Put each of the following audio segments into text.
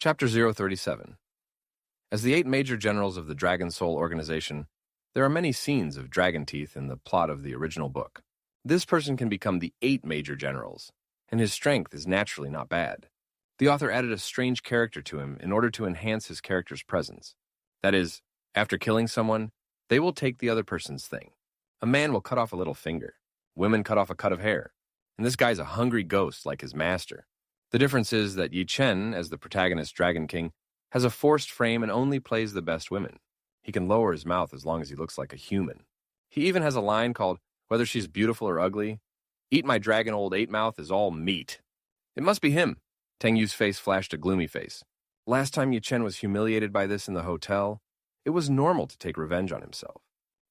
Chapter 037. As the 8 major generals of the Dragon Soul organization, there are many scenes of dragon teeth in the plot of the original book. This person can become the 8 major generals, and his strength is naturally not bad. The author added a strange character to him in order to enhance his character's presence. That is, after killing someone, they will take the other person's thing. A man will cut off a little finger. Women cut off a cut of hair. And this guy's a hungry ghost like his master. The difference is that Yi Chen, as the protagonist Dragon King, has a forced frame and only plays the best women. He can lower his mouth as long as he looks like a human. He even has a line called, "Whether she's beautiful or ugly, eat my dragon old 8-mouth is all meat." It must be him. Tang Yu's face flashed a gloomy face. Last time Yi Chen was humiliated by this in the hotel, it was normal to take revenge on himself.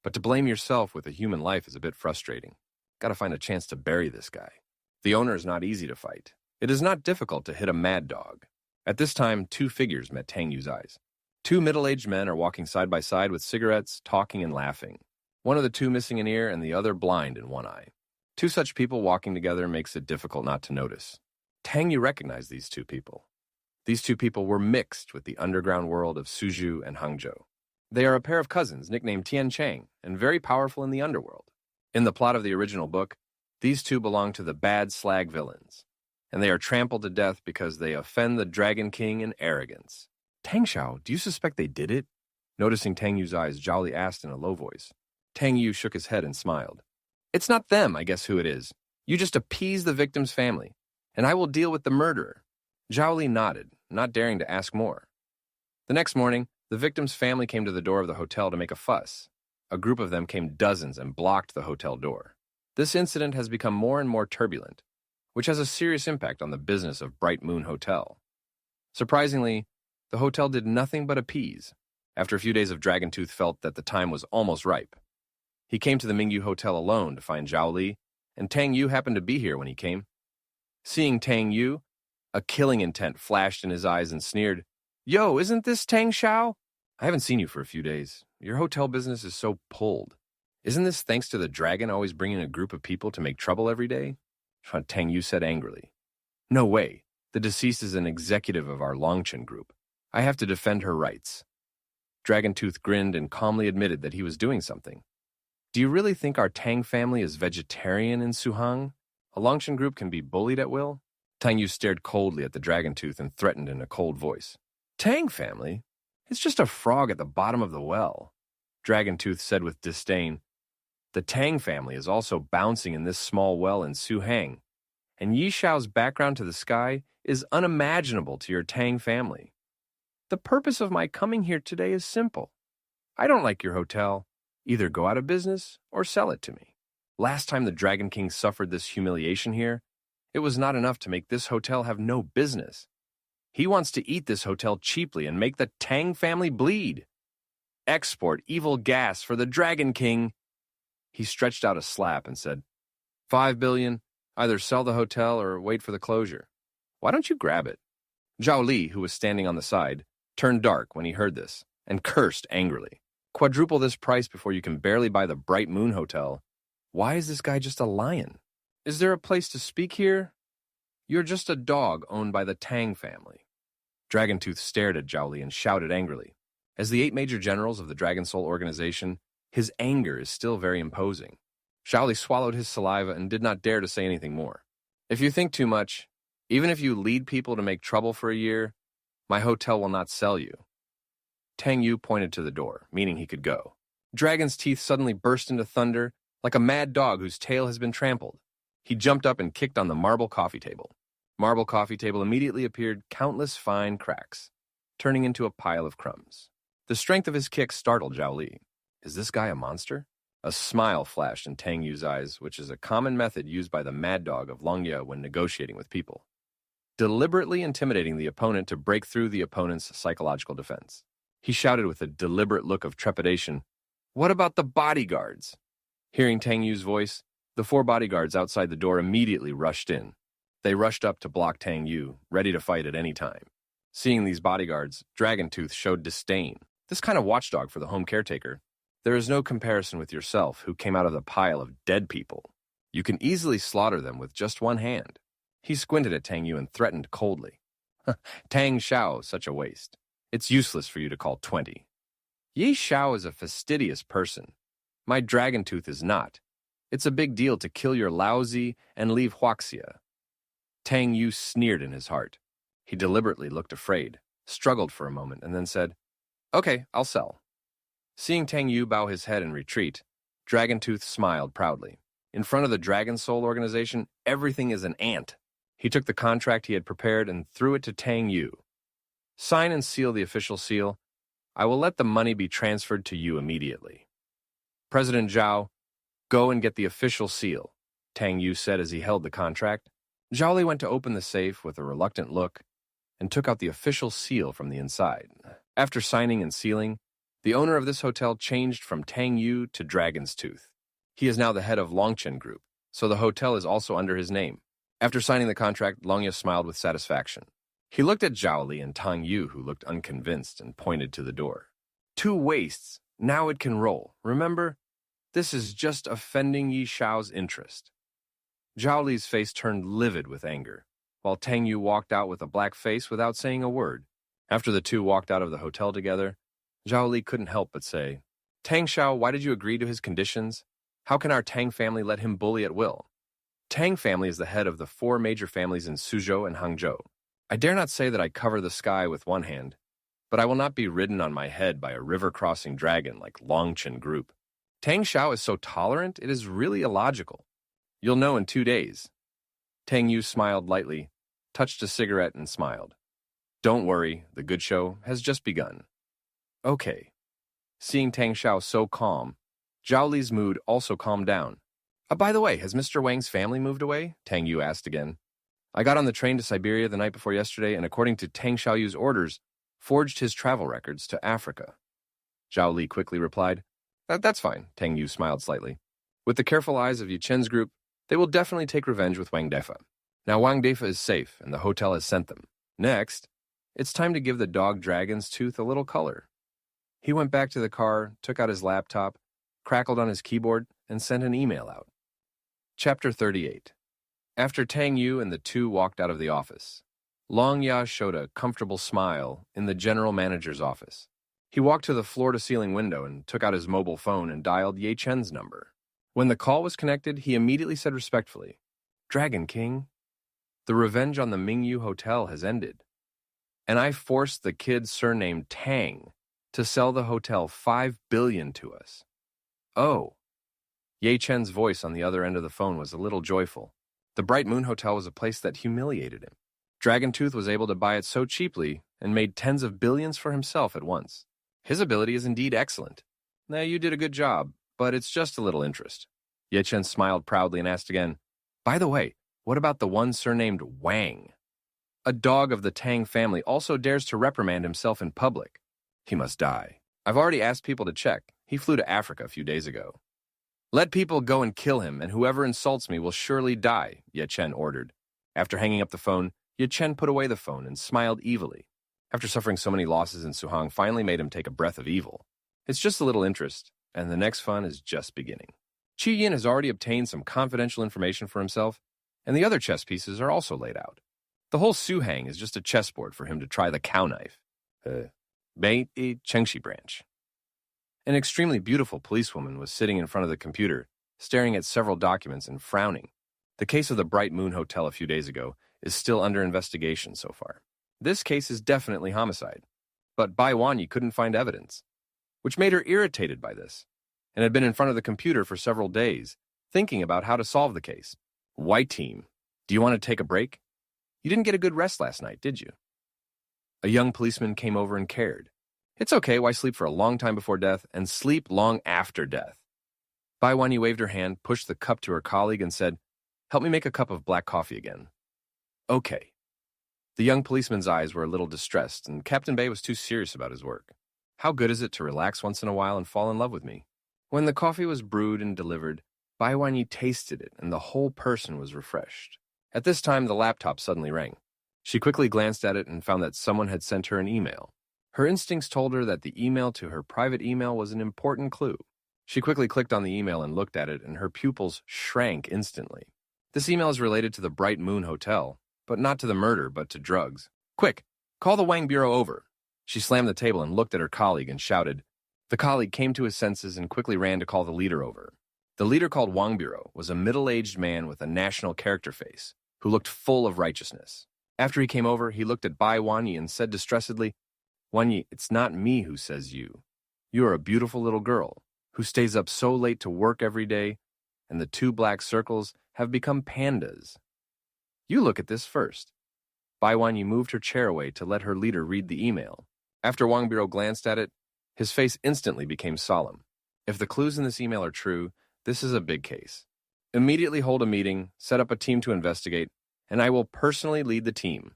But to blame yourself with a human life is a bit frustrating. Gotta find a chance to bury this guy. The owner is not easy to fight. It is not difficult to hit a mad dog. At this time, 2 figures met Tang Yu's eyes. 2 middle-aged men are walking side by side with cigarettes, talking and laughing. One of the 2 missing an ear and the other blind in one eye. 2 such people walking together makes it difficult not to notice. Tang Yu recognized these 2 people. These 2 people were mixed with the underground world of Suzhou and Hangzhou. They are a pair of cousins nicknamed Tian Chang and very powerful in the underworld. In the plot of the original book, these 2 belong to the bad slag villains, and they are trampled to death because they offend the Dragon King in arrogance. "Tang Xiao, do you suspect they did it?" Noticing Tang Yu's eyes, Zhao Li asked in a low voice. Tang Yu shook his head and smiled. "It's not them, I guess who it is. You just appease the victim's family, and I will deal with the murderer." Zhao Li nodded, not daring to ask more. The next morning, the victim's family came to the door of the hotel to make a fuss. A group of them came dozens and blocked the hotel door. This incident has become more and more turbulent, which has a serious impact on the business of Bright Moon Hotel. Surprisingly, the hotel did nothing but appease. After a few days of Dragontooth felt that the time was almost ripe. He came to the Mingyu Hotel alone to find Zhao Li, and Tang Yu happened to be here when he came. Seeing Tang Yu, a killing intent flashed in his eyes and sneered, "Yo, isn't this Tang Xiao? I haven't seen you for a few days. Your hotel business is so pulled. Isn't this thanks to the dragon always bringing a group of people to make trouble every day?" Tang Yu said angrily. "No way. The deceased is an executive of our Longchen group. I have to defend her rights." Dragontooth grinned and calmly admitted that he was doing something. "Do you really think our Tang family is vegetarian in Suhang? A Longchen group can be bullied at will?" Tang Yu stared coldly at the Dragontooth and threatened in a cold voice. "Tang family? It's just a frog at the bottom of the well." Dragontooth said with disdain, "The Tang family is also bouncing in this small well in Suhang, and Yi Xiao's background to the sky is unimaginable to your Tang family. The purpose of my coming here today is simple. I don't like your hotel. Either go out of business or sell it to me. Last time the Dragon King suffered this humiliation here, it was not enough to make this hotel have no business. He wants to eat this hotel cheaply and make the Tang family bleed. Export evil gas for the Dragon King." He stretched out a slap and said, "5 billion, either sell the hotel or wait for the closure. Why don't you grab it?" Zhao Li, who was standing on the side, turned dark when he heard this and cursed angrily. "Quadruple this price before you can barely buy the Bright Moon Hotel. Why is this guy just a lion? Is there a place to speak here? You're just a dog owned by the Tang family." Dragontooth stared at Zhao Li and shouted angrily. As the 8 major generals of the Dragon Soul organization, his anger is still very imposing. Zhao Li swallowed his saliva and did not dare to say anything more. "If you think too much, even if you lead people to make trouble for a year, my hotel will not sell you." Tang Yu pointed to the door, meaning he could go. Dragon's teeth suddenly burst into thunder, like a mad dog whose tail has been trampled. He jumped up and kicked on the marble coffee table. Marble coffee table immediately appeared countless fine cracks, turning into a pile of crumbs. The strength of his kick startled Zhao Li. Is this guy a monster? A smile flashed in Tang Yu's eyes, which is a common method used by the mad dog of Longye when negotiating with people. Deliberately intimidating the opponent to break through the opponent's psychological defense. He shouted with a deliberate look of trepidation, "What about the bodyguards?" Hearing Tang Yu's voice, the 4 bodyguards outside the door immediately rushed in. They rushed up to block Tang Yu, ready to fight at any time. Seeing these bodyguards, Dragontooth showed disdain. This kind of watchdog for the home caretaker. There is no comparison with yourself, who came out of the pile of dead people. You can easily slaughter them with just one hand. He squinted at Tang Yu and threatened coldly. Tang Xiao, such a waste. It's useless for you to call 20. Yi Xiao is a fastidious person. My dragon tooth is not. It's a big deal to kill your Laozi and leave Huaxia. Tang Yu sneered in his heart. He deliberately looked afraid, struggled for a moment, and then said, "Okay, I'll sell." Seeing Tang Yu bow his head and retreat, Dragon Tooth smiled proudly. In front of the Dragon Soul organization, everything is an ant. He took the contract he had prepared and threw it to Tang Yu. "Sign and seal the official seal. I will let the money be transferred to you immediately." "President Zhao, go and get the official seal," Tang Yu said as he held the contract. Zhao Li went to open the safe with a reluctant look and took out the official seal from the inside. After signing and sealing, the owner of this hotel changed from Tang Yu to Dragon's Tooth. He is now the head of Longchen Group, so the hotel is also under his name. After signing the contract, Longya smiled with satisfaction. He looked at Zhao Li and Tang Yu, who looked unconvinced, and pointed to the door. "Two wastes. Now it can roll. Remember, this is just offending Yi Xiao's interest." Zhao Li's face turned livid with anger, while Tang Yu walked out with a black face without saying a word. After the two walked out of the hotel together, Zhao Li couldn't help but say, "Tang Xiao, why did you agree to his conditions? How can our Tang family let him bully at will?" Tang family is the head of the 4 major families in Suzhou and Hangzhou. I dare not say that I cover the sky with one hand, but I will not be ridden on my head by a river-crossing dragon like Longchen Group. Tang Xiao is so tolerant, it is really illogical. You'll know in 2 days. Tang Yu smiled lightly, touched a cigarette, and smiled. "Don't worry, the good show has just begun." "Okay." Seeing Tang Xiao so calm, Zhao Li's mood also calmed down. By the way, has Mr. Wang's family moved away?" Tang Yu asked again. "I got on the train to Siberia the night before yesterday, and according to Tang Xiaoyu's orders, forged his travel records to Africa." Zhao Li quickly replied, That's fine." Tang Yu smiled slightly. "With the careful eyes of Yi Chen's group, they will definitely take revenge with Wang Defa. Now Wang Defa is safe, and the hotel has sent them. Next, it's time to give the dog Dragon's Tooth a little color." He went back to the car, took out his laptop, crackled on his keyboard, and sent an email out. Chapter 38. After Tang Yu and the two walked out of the office, Long Ya showed a comfortable smile in the general manager's office. He walked to the floor-to-ceiling window and took out his mobile phone and dialed Ye Chen's number. When the call was connected, he immediately said respectfully, "Dragon King, the revenge on the Mingyu Hotel has ended, and I forced the kid surnamed Tang to sell the hotel $5 billion to us." "Oh." Ye Chen's voice on the other end of the phone was a little joyful. The Bright Moon Hotel was a place that humiliated him. Dragon Tooth was able to buy it so cheaply and made tens of billions for himself at once. His ability is indeed excellent. "Now, you did a good job, but it's just a little interest." Ye Chen smiled proudly and asked again, "By the way, what about the one surnamed Wang? A dog of the Tang family also dares to reprimand himself in public. He must die. I've already asked people to check. He flew to Africa a few days ago." "Let people go and kill him, and whoever insults me will surely die," Ye Chen ordered. After hanging up the phone, Ye Chen put away the phone and smiled evilly. After suffering so many losses in Suhang finally made him take a breath of evil. It's just a little interest, and the next fun is just beginning. Qi Yin has already obtained some confidential information for himself, and the other chess pieces are also laid out. The whole Suhang is just a chessboard for him to try the cow knife. Bei Chengxi branch. An extremely beautiful policewoman was sitting in front of the computer, staring at several documents and frowning. The case of the Bright Moon Hotel a few days ago is still under investigation so far. This case is definitely homicide, but Bai Wanyi couldn't find evidence, which made her irritated by this, and had been in front of the computer for several days, thinking about how to solve the case. "White team, do you want to take a break? You didn't get a good rest last night, did you?" A young policeman came over and cared. "It's okay, why sleep for a long time before death and sleep long after death?" Bai Wanyi waved her hand, pushed the cup to her colleague, and said, "Help me make a cup of black coffee again." "Okay." The young policeman's eyes were a little distressed, and Captain Bay was too serious about his work. How good is it to relax once in a while and fall in love with me? When the coffee was brewed and delivered, Bai Wanyi tasted it, and the whole person was refreshed. At this time, the laptop suddenly rang. She quickly glanced at it and found that someone had sent her an email. Her instincts told her that the email to her private email was an important clue. She quickly clicked on the email and looked at it, and her pupils shrank instantly. This email is related to the Bright Moon Hotel, but not to the murder, but to drugs. Quick, call the Wang Bureau over. She slammed the table and looked at her colleague and shouted. The colleague came to his senses and quickly ran to call the leader over. The leader called Wang Bureau was a middle-aged man with a national character face who looked full of righteousness. After he came over, he looked at Bai Wanyi and said distressedly, Wanyi, it's not me who says you. You are a beautiful little girl who stays up so late to work every day, and the two black circles have become pandas. You look at this first. Bai Wanyi moved her chair away to let her leader read the email. After Wang Bureau glanced at it, his face instantly became solemn. If the clues in this email are true, this is a big case. Immediately hold a meeting, set up a team to investigate, and I will personally lead the team.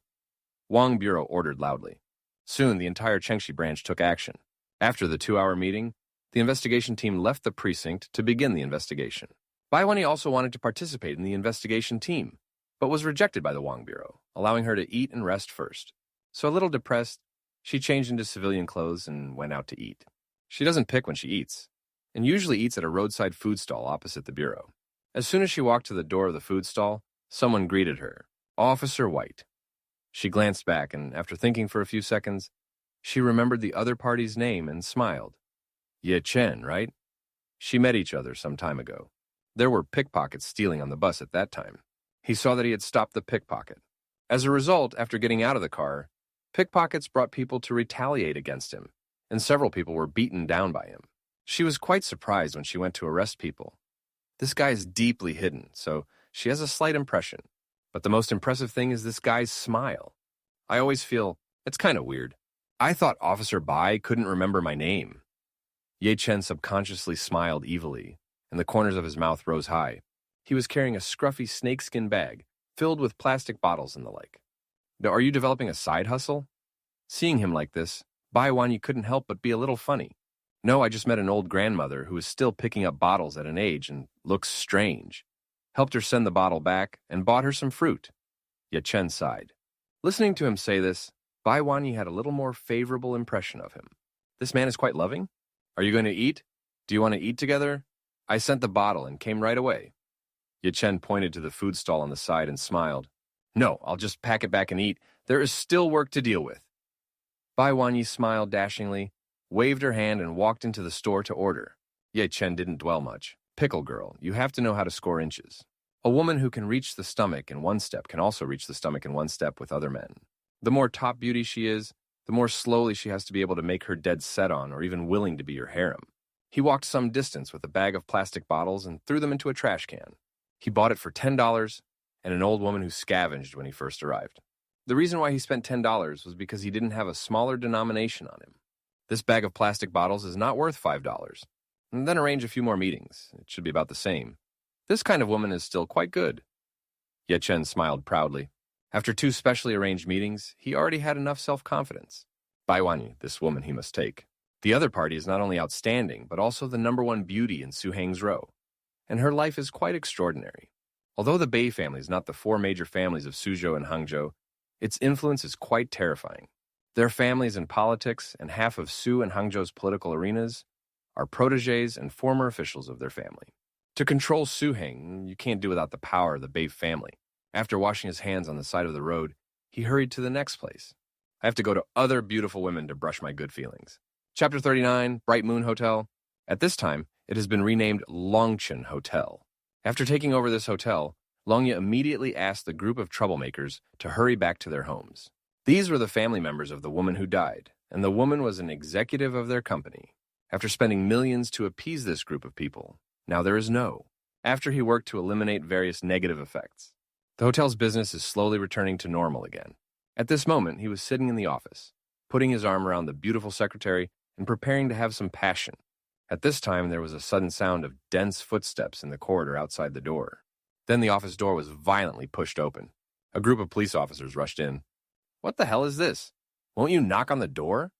Wang Bureau ordered loudly. Soon, the entire Chengxi branch took action. After the 2-hour meeting, the investigation team left the precinct to begin the investigation. Bai Wanyi also wanted to participate in the investigation team, but was rejected by the Wang Bureau, allowing her to eat and rest first. So a little depressed, she changed into civilian clothes and went out to eat. She doesn't pick when she eats, and usually eats at a roadside food stall opposite the bureau. As soon as she walked to the door of the food stall, someone greeted her, Officer White. She glanced back, and after thinking for a few seconds, she remembered the other party's name and smiled. Ye Chen, right? She met each other some time ago. There were pickpockets stealing on the bus at that time. He saw that he had stopped the pickpocket. As a result, after getting out of the car, pickpockets brought people to retaliate against him, and several people were beaten down by him. She was quite surprised when she went to arrest people. This guy is deeply hidden, so she has a slight impression. But the most impressive thing is this guy's smile. I always feel, it's kind of weird. I thought Officer Bai couldn't remember my name. Ye Chen subconsciously smiled evilly, and the corners of his mouth rose high. He was carrying a scruffy snakeskin bag filled with plastic bottles and the like. Now, are you developing a side hustle? Seeing him like this, Bai Wanyi couldn't help but be a little funny. No, I just met an old grandmother who is still picking up bottles at an age and looks strange. Helped her send the bottle back and bought her some fruit. Ye Chen sighed. Listening to him say this, Bai Wanyi had a little more favorable impression of him. This man is quite loving. Are you going to eat? Do you want to eat together? I sent the bottle and came right away. Ye Chen pointed to the food stall on the side and smiled. No, I'll just pack it back and eat. There is still work to deal with. Bai Wanyi smiled dashingly, waved her hand, and walked into the store to order. Ye Chen didn't dwell much. Pickle girl, you have to know how to score inches. A woman who can reach the stomach in one step can also reach the stomach in one step with other men. The more top beauty she is, the more slowly she has to be able to make her dead set on or even willing to be your harem. He walked some distance with a bag of plastic bottles and threw them into a trash can. He bought it for $10 and an old woman who scavenged when he first arrived. The reason why he spent $10 was because he didn't have a smaller denomination on him. This bag of plastic bottles is not worth $5. And then arrange a few more meetings. It should be about the same. This kind of woman is still quite good. Ye Chen smiled proudly. After 2 specially arranged meetings, he already had enough self-confidence. Bai Wanyi, this woman he must take. The other party is not only outstanding, but also the #1 beauty in Suhang's row. And her life is quite extraordinary. Although the Bei family is not the 4 major families of Suzhou and Hangzhou, its influence is quite terrifying. Their families in politics and half of Su and Hangzhou's political arenas are protégés and former officials of their family. To control Suhang, you can't do without the power of the Bei family. After washing his hands on the side of the road, he hurried to the next place. I have to go to other beautiful women to brush my good feelings. Chapter 39, Bright Moon Hotel. At this time, it has been renamed Longchen Hotel. After taking over this hotel, Longye immediately asked the group of troublemakers to hurry back to their homes. These were the family members of the woman who died, and the woman was an executive of their company. After spending millions to appease this group of people, now there is no. After he worked to eliminate various negative effects, the hotel's business is slowly returning to normal again. At this moment, he was sitting in the office, putting his arm around the beautiful secretary and preparing to have some passion. At this time, there was a sudden sound of dense footsteps in the corridor outside the door. Then the office door was violently pushed open. A group of police officers rushed in. What the hell is this? Won't you knock on the door?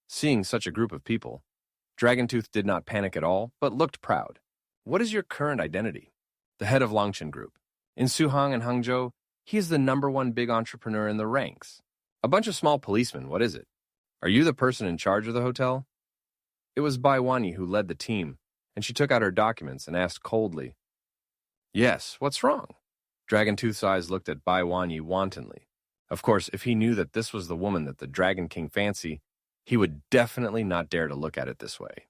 Seeing such a group of people, Dragontooth did not panic at all, but looked proud. What is your current identity? The head of Longchen Group. In Suhang and Hangzhou, he is the #1 big entrepreneur in the ranks. A bunch of small policemen, what is it? Are you the person in charge of the hotel? It was Bai Wanyi who led the team, and she took out her documents and asked coldly, Yes, what's wrong? Dragontooth's eyes looked at Bai Wanyi wantonly. Of course, if he knew that this was the woman that the Dragon King fancied, he would definitely not dare to look at it this way.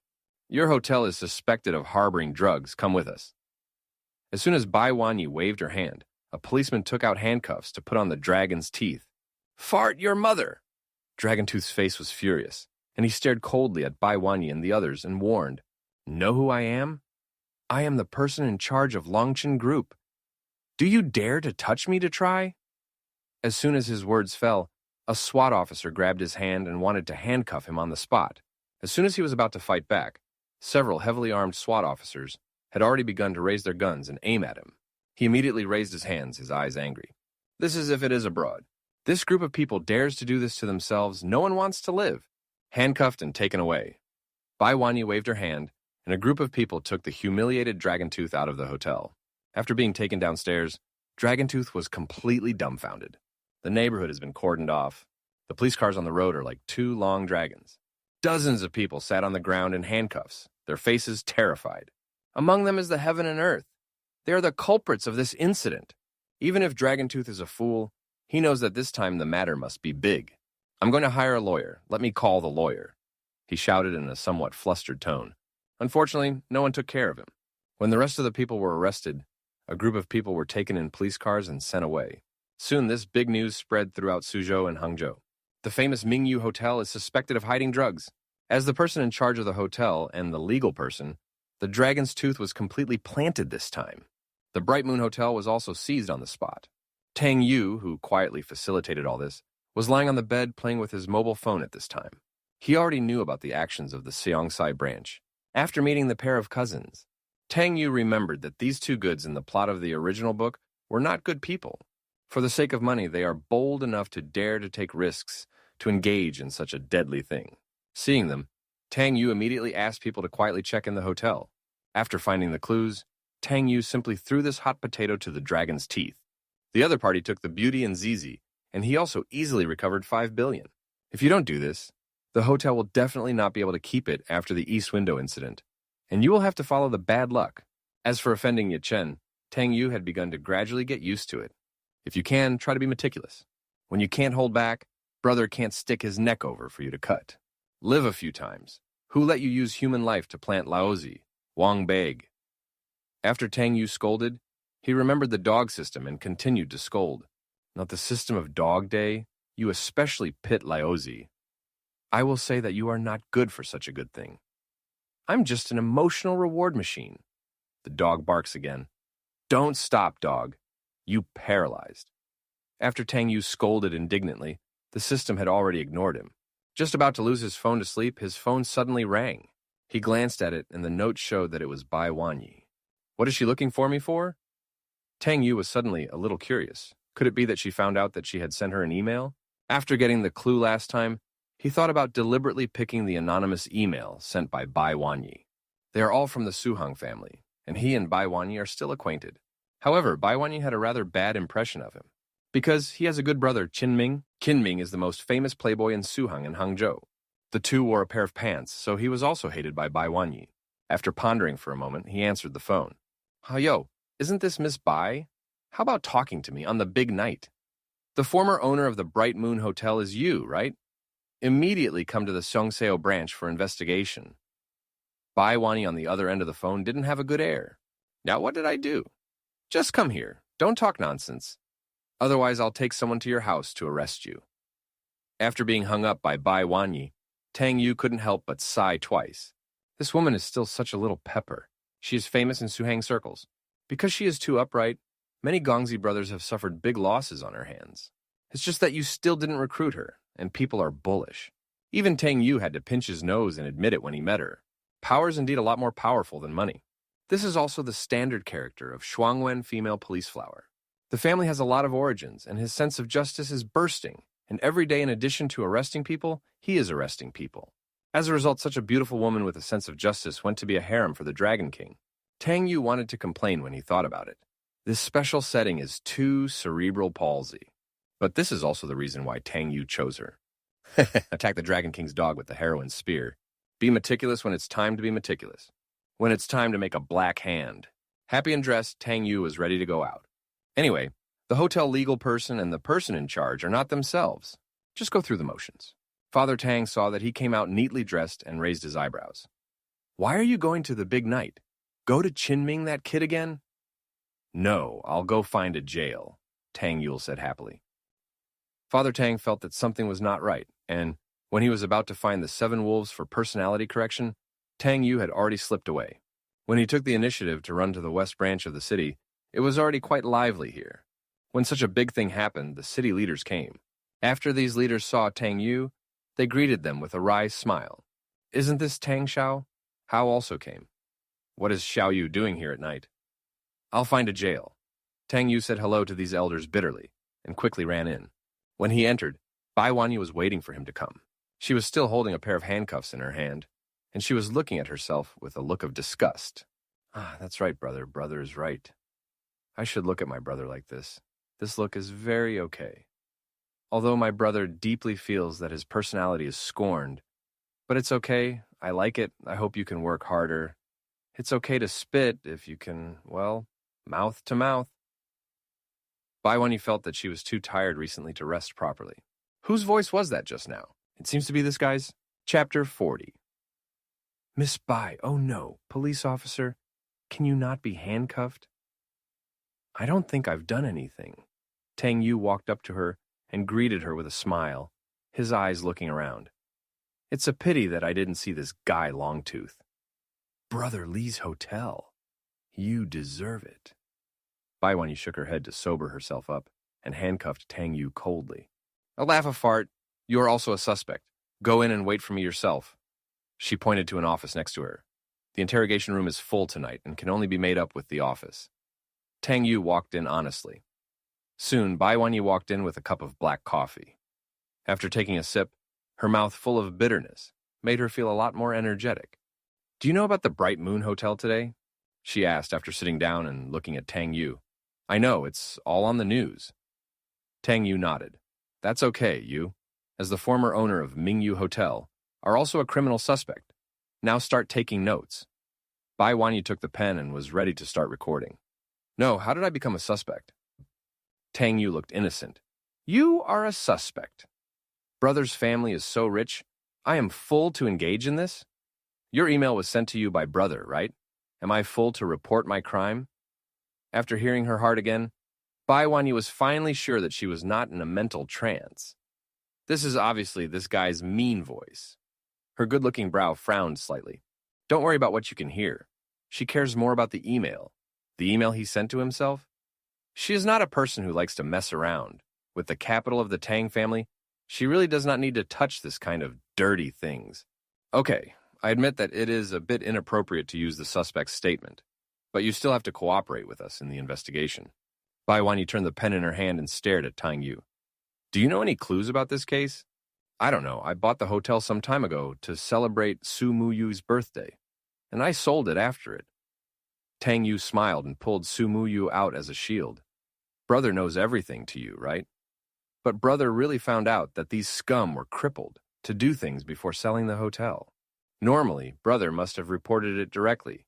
Your hotel is suspected of harboring drugs. Come with us. As soon as Bai Wanyi waved her hand, a policeman took out handcuffs to put on the dragon's teeth. Fart your mother! Dragontooth's face was furious, and he stared coldly at Bai Wanyi and the others and warned, Know who I am? I am the person in charge of Longchen Group. Do you dare to touch me to try? As soon as his words fell, a SWAT officer grabbed his hand and wanted to handcuff him on the spot. As soon as he was about to fight back, several heavily armed SWAT officers had already begun to raise their guns and aim at him. He immediately raised his hands, his eyes angry. This is if it is abroad. This group of people dares to do this to themselves. No one wants to live. Handcuffed and taken away. Bai Wanyi waved her hand, and a group of people took the humiliated Dragoontooth out of the hotel. After being taken downstairs, Dragoontooth was completely dumbfounded. The neighborhood has been cordoned off. The police cars on the road are like two long dragons. Dozens of people sat on the ground in handcuffs, their faces terrified. Among them is the heaven and earth. They are the culprits of this incident. Even if Dragoontooth is a fool, he knows that this time the matter must be big. I'm going to hire a lawyer. Let me call the lawyer, he shouted in a somewhat flustered tone. Unfortunately, no one took care of him. When the rest of the people were arrested, a group of people were taken in police cars and sent away. Soon this big news spread throughout Suzhou and Hangzhou. The famous Mingyu Hotel is suspected of hiding drugs. As the person in charge of the hotel and the legal person, the dragon's tooth was completely planted this time. The Bright Moon Hotel was also seized on the spot. Tang Yu, who quietly facilitated all this, was lying on the bed playing with his mobile phone at this time. He already knew about the actions of the Seongsai branch. After meeting the pair of cousins, Tang Yu remembered that these two goods in the plot of the original book were not good people. For the sake of money, they are bold enough to dare to take risks to engage in such a deadly thing. Seeing them, Tang Yu immediately asked people to quietly check in the hotel. After finding the clues, Tang Yu simply threw this hot potato to the dragon's teeth. The other party took the beauty and Zizi, and he also easily recovered 5 billion. If you don't do this, the hotel will definitely not be able to keep it after the East Window incident, and you will have to follow the bad luck. As for offending Ye Chen, Tang Yu had begun to gradually get used to it. If you can, try to be meticulous. When you can't hold back, brother can't stick his neck over for you to cut. Live a few times. Who let you use human life to plant Laozi, Wang Beg? After Tang Yu scolded, he remembered the dog system and continued to scold. Not the system of Dog Day, you especially pit Laozi. I will say that you are not good for such a good thing. I'm just an emotional reward machine. The dog barks again. Don't stop, dog. You paralyzed. After Tang Yu scolded indignantly, the system had already ignored him. Just about to lose his phone to sleep, his phone suddenly rang. He glanced at it, and the note showed that it was Bai Wanyi. What is she looking for me for? Tang Yu was suddenly a little curious. Could it be that she found out that she had sent her an email? After getting the clue last time, he thought about deliberately picking the anonymous email sent by Bai Wanyi. They are all from the Suhang family, and he and Bai Wanyi are still acquainted. However, Bai Wanyi had a rather bad impression of him. Because he has a good brother, Qinming. Qinming is the most famous playboy in Suhang and Hangzhou. The two wore a pair of pants, so he was also hated by Bai Wanyi. After pondering for a moment, he answered the phone. Yo, isn't this Miss Bai? How about talking to me on the big night? The former owner of the Bright Moon Hotel is you, right? Immediately come to the Seongseo branch for investigation. Bai Wanyi on the other end of the phone didn't have a good air. Now what did I do? Just come here. Don't talk nonsense. Otherwise, I'll take someone to your house to arrest you. After being hung up by Bai Wanyi, Tang Yu couldn't help but sigh twice. This woman is still such a little pepper. She is famous in Suhang circles. Because she is too upright, many Gongzi brothers have suffered big losses on her hands. It's just that you still didn't recruit her, and people are bullish. Even Tang Yu had to pinch his nose and admit it when he met her. Power is indeed a lot more powerful than money. This is also the standard character of Shuangwen female police flower. The family has a lot of origins, and his sense of justice is bursting, and every day in addition to arresting people, he is arresting people. As a result, such a beautiful woman with a sense of justice went to be a harem for the Dragon King. Tang Yu wanted to complain when he thought about it. This special setting is too cerebral palsy. But this is also the reason why Tang Yu chose her. Attack the Dragon King's dog with the heroine's spear. Be meticulous when it's time to be meticulous. When it's time to make a black hand. Happy and dressed, Tang Yu was ready to go out. Anyway, The hotel legal person and the person in charge are not themselves. Just go through the motions. Father Tang saw that he came out neatly dressed and raised his eyebrows. Why are you going to the big night? Go to Chinming that kid again? No, I'll go find a jail, Tang Yul said happily. Father Tang felt that something was not right, and when he was about to find the 7 wolves for personality correction, Tang Yu had already slipped away. When he took the initiative to run to the west branch of the city, it was already quite lively here. When such a big thing happened, the city leaders came. After these leaders saw Tang Yu, they greeted them with a wry smile. Isn't this Tang Xiao? Hao also came. What is Xiao Yu doing here at night? I'll find a jail. Tang Yu said hello to these elders bitterly and quickly ran in. When he entered, Bai Wanyi was waiting for him to come. She was still holding a pair of handcuffs in her hand, and she was looking at herself with a look of disgust. That's right, brother. Brother is right. I should look at my brother like this. This look is very okay. Although my brother deeply feels that his personality is scorned. But it's okay. I like it. I hope you can work harder. It's okay to spit if you can, well, mouth to mouth. Bai Wanyi felt that she was too tired recently to rest properly. Whose voice was that just now? It seems to be this guy's. Chapter 40. Miss Bai, oh no, police officer, can you not be handcuffed? I don't think I've done anything. Tang Yu walked up to her and greeted her with a smile, his eyes looking around. It's a pity that I didn't see this guy Longtooth. Brother Lee's hotel. You deserve it. Bai Wanyi shook her head to sober herself up and handcuffed Tang Yu coldly. A laugh a fart. You are also a suspect. Go in and wait for me yourself. She pointed to an office next to her. The interrogation room is full tonight and can only be made up with the office. Tang Yu walked in honestly. Soon, Bai Wanyi walked in with a cup of black coffee. After taking a sip, her mouth full of bitterness made her feel a lot more energetic. Do you know about the Bright Moon Hotel today? She asked after sitting down and looking at Tang Yu. I know, it's all on the news. Tang Yu nodded. That's okay, you, as the former owner of Mingyu Hotel, are also a criminal suspect. Now start taking notes. Bai Wanyi took the pen and was ready to start recording. No, how did I become a suspect? Tang Yu looked innocent. You are a suspect. Brother's family is so rich, I am full to engage in this? Your email was sent to you by brother, right? Am I full to report my crime? After hearing her heart again, Bai Wanyi was finally sure that she was not in a mental trance. This is obviously this guy's mean voice. Her good-looking brow frowned slightly. Don't worry about what you can hear. She cares more about the email. The email he sent to himself? She is not a person who likes to mess around. With the capital of the Tang family, she really does not need to touch this kind of dirty things. Okay, I admit that it is a bit inappropriate to use the suspect's statement, but you still have to cooperate with us in the investigation. Bai Wanyi turned the pen in her hand and stared at Tang Yu. Do you know any clues about this case? I don't know. I bought the hotel some time ago to celebrate Su Muyu's birthday, and I sold it after it. Tang Yu smiled and pulled Su Muyu out as a shield. Brother knows everything to you, right? But brother really found out that these scum were crippled to do things before selling the hotel. Normally, brother must have reported it directly,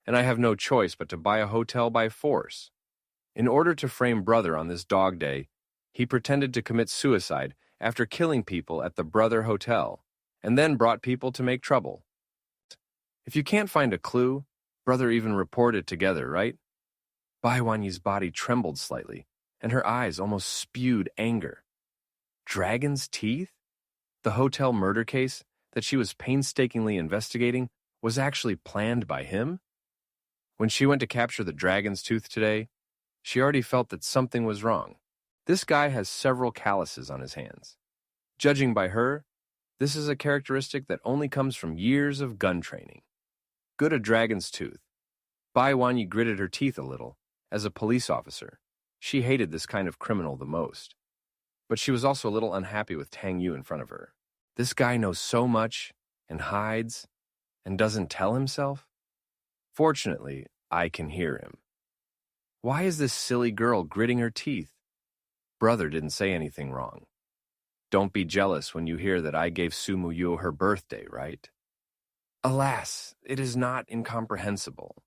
and I have no choice but to buy a hotel by force. In order to frame brother on this dog day, he pretended to commit suicide after killing people at the Brother Hotel, and then brought people to make trouble. If you can't find a clue, brother even reported together, right? Bai Wanyi's body trembled slightly, and her eyes almost spewed anger. Dragon's teeth? The hotel murder case that she was painstakingly investigating was actually planned by him? When she went to capture the dragon's tooth today, she already felt that something was wrong. This guy has several calluses on his hands. Judging by her, this is a characteristic that only comes from years of gun training. Good a dragon's tooth. Bai Wanyi gritted her teeth a little. As a police officer, she hated this kind of criminal the most. But she was also a little unhappy with Tang Yu in front of her. This guy knows so much, and hides, and doesn't tell himself. Fortunately, I can hear him. Why is this silly girl gritting her teeth? Brother didn't say anything wrong. Don't be jealous when you hear that I gave Su Muyu her birthday, right? Alas, it is not incomprehensible.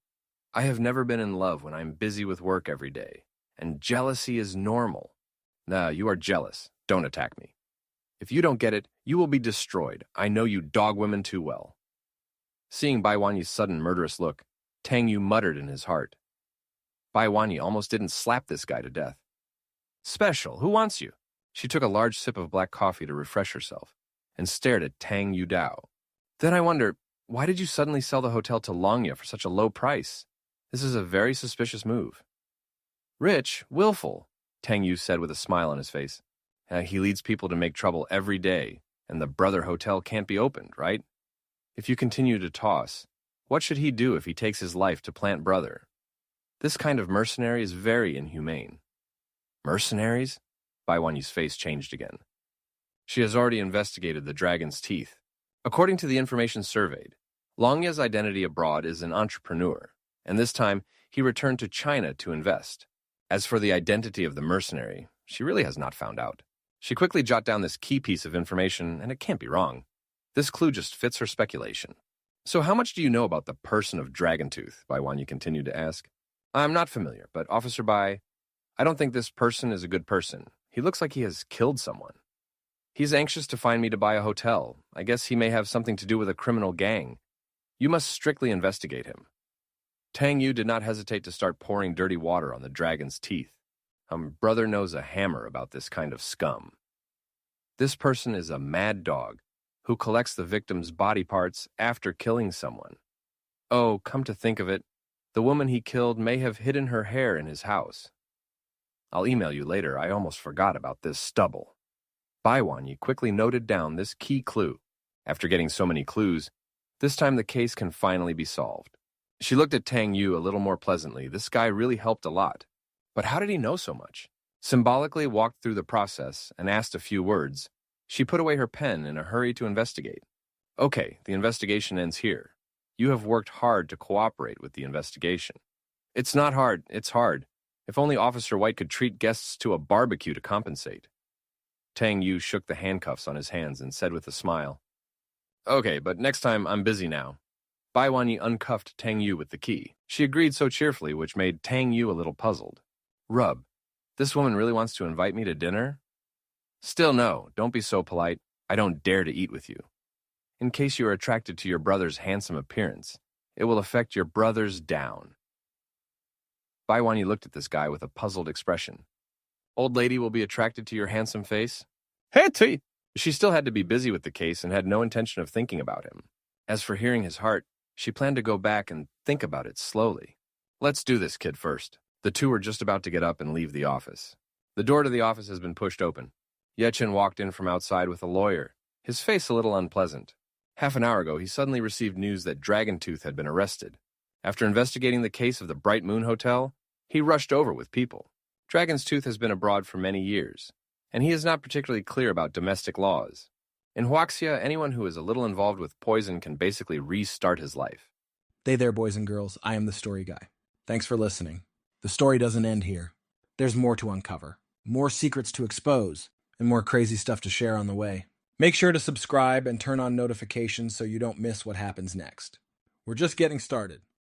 I have never been in love when I'm busy with work every day, and jealousy is normal. Nah, you are jealous. Don't attack me. If you don't get it, you will be destroyed. I know you dog women too well. Seeing Bai Wanyi's sudden murderous look, Tang Yu muttered in his heart. Bai Wanyi almost didn't slap this guy to death. Special, who wants you? She took a large sip of black coffee to refresh herself and stared at Tang Yu Dao. Then I wonder, why did you suddenly sell the hotel to Longya for such a low price? This is a very suspicious move. Rich, willful, Tang Yu said with a smile on his face. He leads people to make trouble every day, and the brother hotel can't be opened, right? If you continue to toss, what should he do if he takes his life to plant brother? This kind of mercenary is very inhumane. Mercenaries? Bai Wanyi's face changed again. She has already investigated the dragon's teeth. According to the information surveyed, Longya's identity abroad is an entrepreneur, and this time he returned to China to invest. As for the identity of the mercenary, she really has not found out. She quickly jotted down this key piece of information, and it can't be wrong. This clue just fits her speculation. So how much do you know about the person of Dragontooth? Bai Wanyi continued to ask. I'm not familiar, but Officer Bai, I don't think this person is a good person. He looks like he has killed someone. He's anxious to find me to buy a hotel. I guess he may have something to do with a criminal gang. You must strictly investigate him. Tang Yu did not hesitate to start pouring dirty water on the dragon's teeth. Brother knows a hammer about this kind of scum. This person is a mad dog who collects the victim's body parts after killing someone. Oh, come to think of it, the woman he killed may have hidden her hair in his house. I'll email you later. I almost forgot about this stubble. Bai Wanyi quickly noted down this key clue. After getting so many clues, this time the case can finally be solved. She looked at Tang Yu a little more pleasantly. This guy really helped a lot. But how did he know so much? Symbolically walked through the process and asked a few words. She put away her pen in a hurry to investigate. Okay, the investigation ends here. You have worked hard to cooperate with the investigation. It's not hard, it's hard. If only Officer White could treat guests to a barbecue to compensate. Tang Yu shook the handcuffs on his hands and said with a smile, Okay, but next time I'm busy now. Bai Wanyi uncuffed Tang Yu with the key. She agreed so cheerfully, which made Tang Yu a little puzzled. Rub, this woman really wants to invite me to dinner? Still no, don't be so polite. I don't dare to eat with you. In case you are attracted to your brother's handsome appearance, it will affect your brother's down. Bai Wanyi looked at this guy with a puzzled expression. Old lady will be attracted to your handsome face? Hey, She still had to be busy with the case and had no intention of thinking about him. As for hearing his heart, she planned to go back and think about it slowly. Let's do this, kid, first. The two were just about to get up and leave the office. The door to the office has been pushed open. Yechin walked in from outside with a lawyer, his face a little unpleasant. Half an hour ago, he suddenly received news that Dragontooth had been arrested. After investigating the case of the Bright Moon Hotel, he rushed over with people. Dragon's Tooth has been abroad for many years, and he is not particularly clear about domestic laws. In Huaxia, anyone who is a little involved with poison can basically restart his life. Hey there, boys and girls. I am the story guy. Thanks for listening. The story doesn't end here. There's more to uncover, more secrets to expose, and more crazy stuff to share on the way. Make sure to subscribe and turn on notifications so you don't miss what happens next. We're just getting started.